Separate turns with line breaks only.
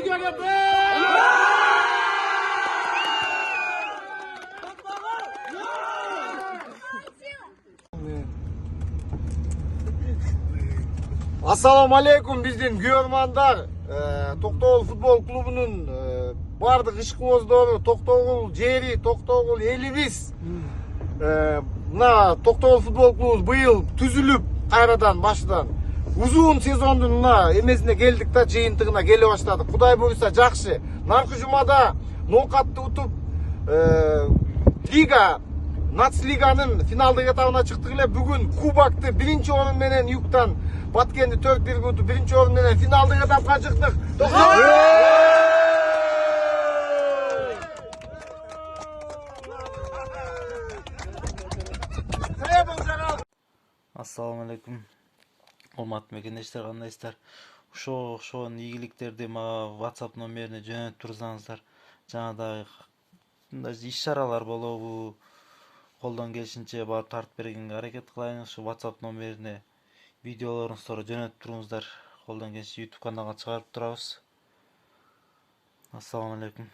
Ligaga bir! Assalamu alaikum bizden görmanlar. Toktogul futbol klubunun bardıq işqibozdoru, Toktogul jeri, Toktogul elibis. Mına Toktogul futbol klubu bıyıl tüzülüp kayradan başladan uzun sezondun mına emesine geldik da jıyıntığına gele başladık. Kuday buyursa жақсы. Narkı jumada nokatты utup liga Nacliganın finalдык этабына чыктык эле. Бүгүн кубокты биринчи орун менен Юктан Баткенди 4-1 утуп биринчи орун менен финалдык этапка чыктык.
Assalamu alaikum. Урматтуу мекендештер, кандайсыздар? Ошонун ийгиликтерди мага WhatsApp номерине жөнөтүп турсаңыздар, жанагыдай иш-чаралар болобу, колдон келишинче барып тартып бергенге аракет кылайын. Ушу WhatsApp номерине видеолоруңузду жөнөтүп туруңуздар. Колдон келишинче YouTube каналга чыгарып турабыз. Assalamu alaikum.